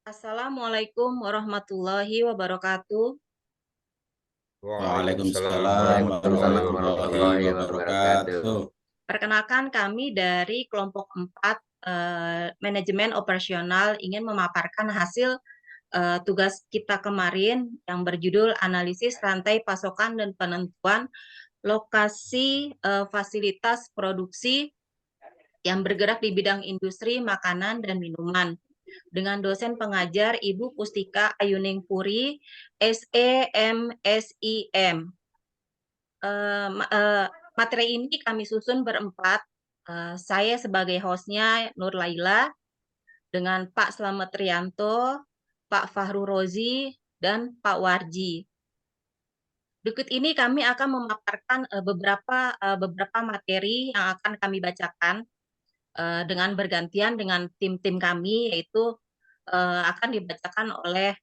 Assalamualaikum warahmatullahi wabarakatuh. Waalaikumsalam Waalaikumsalam warahmatullahi warahmatullahi wabarakatuh. wabarakatuh. Perkenalkan kami dari kelompok 4 Manajemen Operasional ingin memaparkan hasil tugas kita kemarin yang berjudul Analisis Rantai Pasokan dan Penentuan Lokasi Fasilitas Produksi yang bergerak di bidang industri makanan dan minuman dengan dosen pengajar Ibu Pustika Ayuning Puri, SEMSIM. Materi ini kami susun berempat. Saya sebagai hostnya Nur Laila, dengan Pak Slamet Rianto, Pak Fahru Rozi, dan Pak Warji. Berikut ini kami akan memaparkan beberapa materi yang akan kami bacakan dengan bergantian dengan tim-tim kami, yaitu akan dibacakan oleh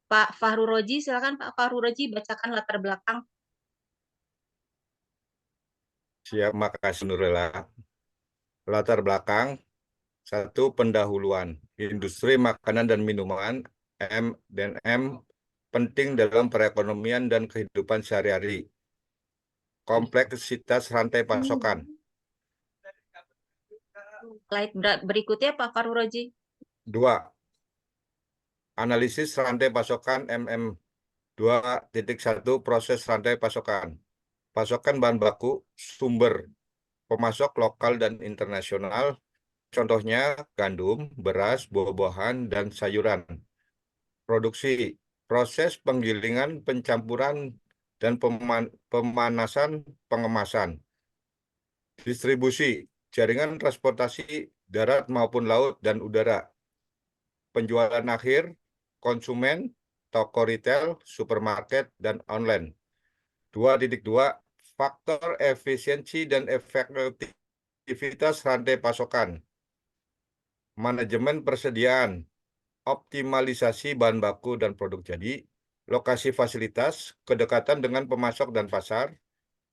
Pak Fahru Rozi. Silakan Pak Fahru Rozi bacakan latar belakang. Siap, makasih Nurela. Latar belakang, 1. Pendahuluan. Industri makanan dan minuman M&M penting dalam perekonomian dan kehidupan sehari-hari. Kompleksitas rantai pasokan. Slide berikutnya Pak Fahru Rozi. 2. Analisis rantai pasokan MM. 2.1 Proses rantai pasokan. Pasokan bahan baku, sumber, pemasok lokal dan internasional, contohnya gandum, beras, buah-buahan, dan sayuran. Produksi, proses penggilingan, pencampuran, dan pemanasan pengemasan. Distribusi, jaringan transportasi darat maupun laut dan udara. Penjualan akhir, konsumen, toko retail, supermarket, dan online. 2.2 Faktor efisiensi dan efektivitas rantai pasokan. Manajemen persediaan, optimalisasi bahan baku dan produk jadi, lokasi fasilitas, kedekatan dengan pemasok dan pasar,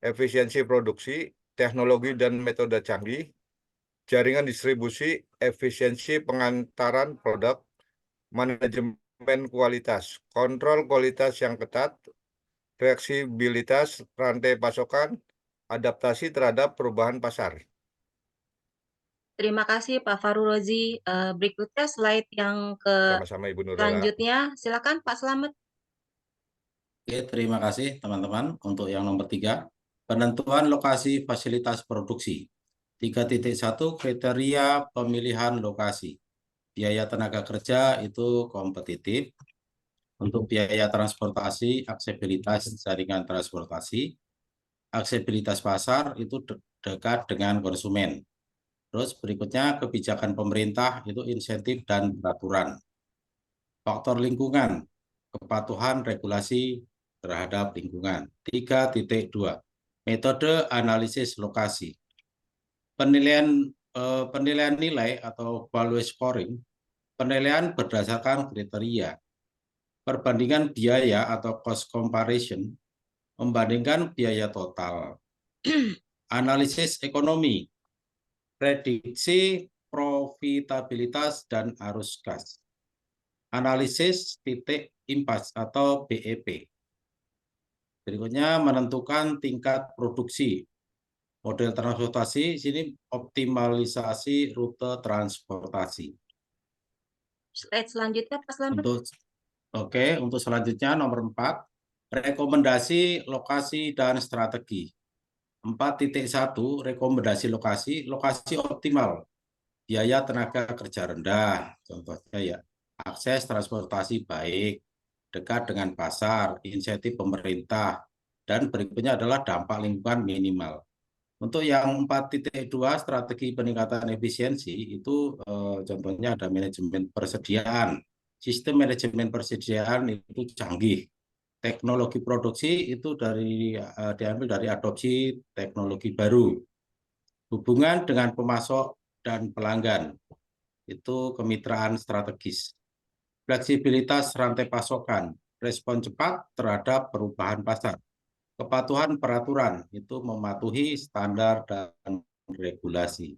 efisiensi produksi, teknologi dan metode canggih, jaringan distribusi, efisiensi pengantaran produk, manajemen kualitas, kontrol kualitas yang ketat, fleksibilitas rantai pasokan, adaptasi terhadap perubahan pasar. Terima kasih Pak Fahru Rozi. Berikutnya slide yang Sama-sama Ibu Nurlela. selanjutnya. Silakan Pak Slamet. Oke, terima kasih teman-teman. Untuk yang nomor 3, penentuan lokasi fasilitas produksi. 3.1 Kriteria pemilihan lokasi. Biaya tenaga kerja itu kompetitif. Untuk biaya transportasi, aksesibilitas jaringan transportasi. Aksesibilitas pasar itu dekat dengan konsumen. Terus berikutnya kebijakan pemerintah itu insentif dan peraturan. Faktor lingkungan, kepatuhan regulasi terhadap lingkungan. 3.2 Metode analisis lokasi. Penilaian nilai atau value scoring, penilaian berdasarkan kriteria. Perbandingan biaya atau cost comparison, membandingkan biaya total. Analisis ekonomi, prediksi profitabilitas dan arus kas. Analisis titik impas atau BEP. Berikutnya menentukan tingkat produksi. Model transportasi, sini optimalisasi rute transportasi. Slide selanjutnya Pak Slamet. Untuk selanjutnya nomor 4, rekomendasi lokasi dan strategi. 4.1 rekomendasi lokasi optimal. Biaya tenaga kerja rendah, contohnya ya, akses transportasi baik, dekat dengan pasar, insentif pemerintah, dan berikutnya adalah dampak lingkungan minimal. Untuk yang 4.2 strategi peningkatan efisiensi itu contohnya ada manajemen persediaan. Sistem manajemen persediaan itu canggih. Teknologi produksi itu diambil dari adopsi teknologi baru. Hubungan dengan pemasok dan pelanggan itu kemitraan strategis. Fleksibilitas rantai pasokan, respon cepat terhadap perubahan pasar. Kepatuhan peraturan itu mematuhi standar dan regulasi.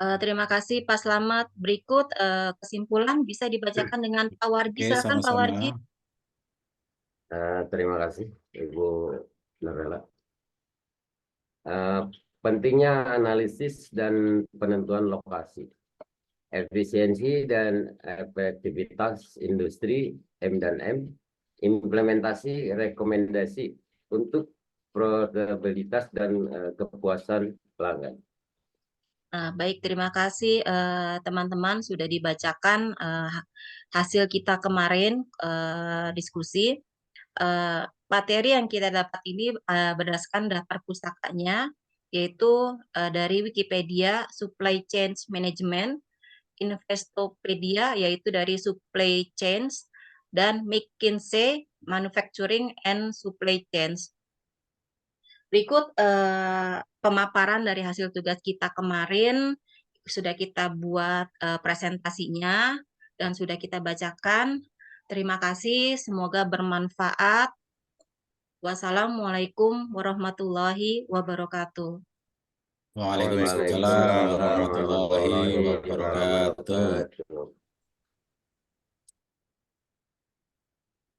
Terima kasih Pak Slamet. Berikut kesimpulan bisa dibacakan dengan Pak Warji. Oke, Silakan Pak sama-sama. Warji. Terima kasih Ibu Narela. Pentingnya analisis dan penentuan lokasi, efisiensi dan efektivitas industri M&M, implementasi rekomendasi untuk profitabilitas dan kepuasan pelanggan. Baik, terima kasih teman-teman sudah dibacakan hasil kita kemarin diskusi. Materi yang kita dapat ini berdasarkan daftar pustakanya, yaitu dari Wikipedia Supply Chain Management, Investopedia yaitu dari Supply Chains, dan McKinsey Manufacturing and Supply Chains. Berikut pemaparan dari hasil tugas kita kemarin, sudah kita buat presentasinya dan sudah kita bacakan. Terima kasih, semoga bermanfaat. Wassalamualaikum warahmatullahi wabarakatuh. Waalaikumsalam Waalaikumsalam warahmatullahi warahmatullahi wabarakatuh. wabarakatuh.